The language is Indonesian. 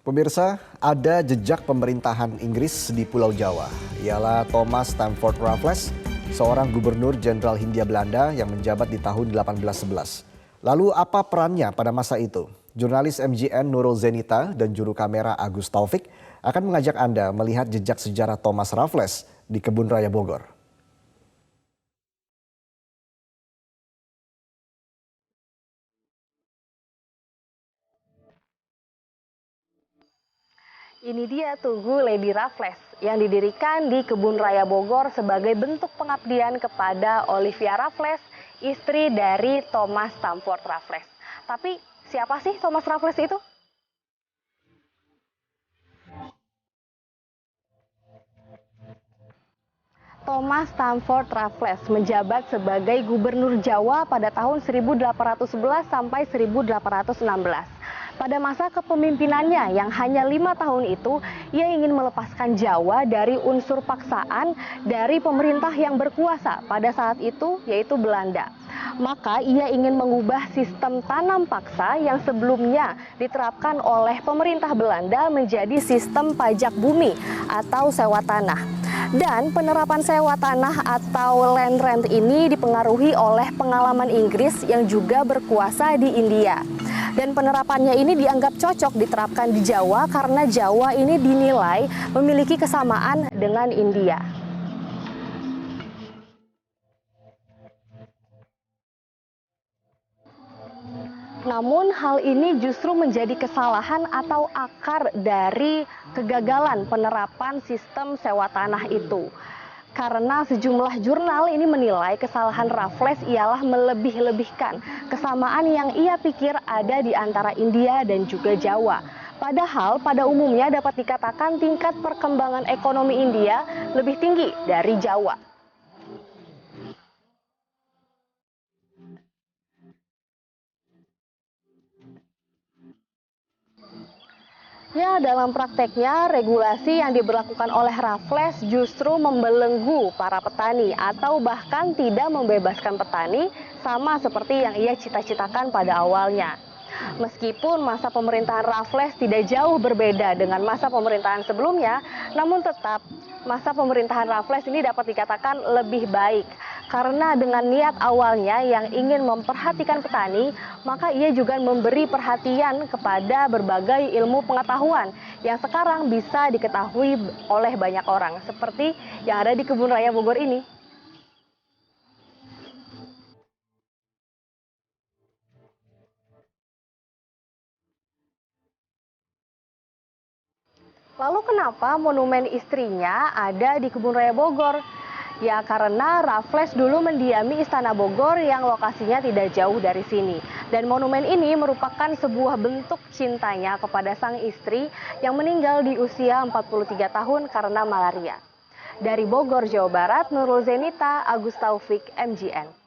Pemirsa, ada jejak pemerintahan Inggris di Pulau Jawa. Ialah Thomas Stamford Raffles, seorang gubernur jenderal Hindia Belanda yang menjabat di tahun 1811. Lalu apa perannya pada masa itu? Jurnalis MGN Nurul Zenita dan juru kamera Agus Taufik akan mengajak Anda melihat jejak sejarah Thomas Raffles di Kebun Raya Bogor. Ini dia Tugu Lady Raffles yang didirikan di Kebun Raya Bogor sebagai bentuk pengabdian kepada Olivia Raffles, istri dari Thomas Stamford Raffles. Tapi siapa sih Thomas Raffles itu? Thomas Stamford Raffles menjabat sebagai gubernur Jawa pada tahun 1811 sampai 1816. Pada masa kepemimpinannya yang hanya 5 tahun itu, ia ingin melepaskan Jawa dari unsur paksaan dari pemerintah yang berkuasa pada saat itu, yaitu Belanda. Maka ia ingin mengubah sistem tanam paksa yang sebelumnya diterapkan oleh pemerintah Belanda menjadi sistem pajak bumi atau sewa tanah. Dan penerapan sewa tanah atau land rent ini dipengaruhi oleh pengalaman Inggris yang juga berkuasa di India. Dan penerapannya ini dianggap cocok diterapkan di Jawa karena Jawa ini dinilai memiliki kesamaan dengan India. Namun hal ini justru menjadi kesalahan atau akar dari kegagalan penerapan sistem sewa tanah itu. Karena sejumlah jurnal ini menilai kesalahan Raffles ialah melebih-lebihkan kesamaan yang ia pikir ada di antara India dan juga Jawa. Padahal pada umumnya dapat dikatakan tingkat perkembangan ekonomi India lebih tinggi dari Jawa. Ya, dalam prakteknya regulasi yang diberlakukan oleh Raffles justru membelenggu para petani atau bahkan tidak membebaskan petani sama seperti yang ia cita-citakan pada awalnya. Meskipun masa pemerintahan Raffles tidak jauh berbeda dengan masa pemerintahan sebelumnya, namun tetap masa pemerintahan Raffles ini dapat dikatakan lebih baik. Karena dengan niat awalnya yang ingin memperhatikan petani, maka ia juga memberi perhatian kepada berbagai ilmu pengetahuan yang sekarang bisa diketahui oleh banyak orang, seperti yang ada di Kebun Raya Bogor ini. Lalu kenapa monumen istrinya ada di Kebun Raya Bogor? Ya karena Raffles dulu mendiami Istana Bogor yang lokasinya tidak jauh dari sini. Dan monumen ini merupakan sebuah bentuk cintanya kepada sang istri yang meninggal di usia 43 tahun karena malaria. Dari Bogor, Jawa Barat, Nurul Zenita, Agus Taufik, MGN.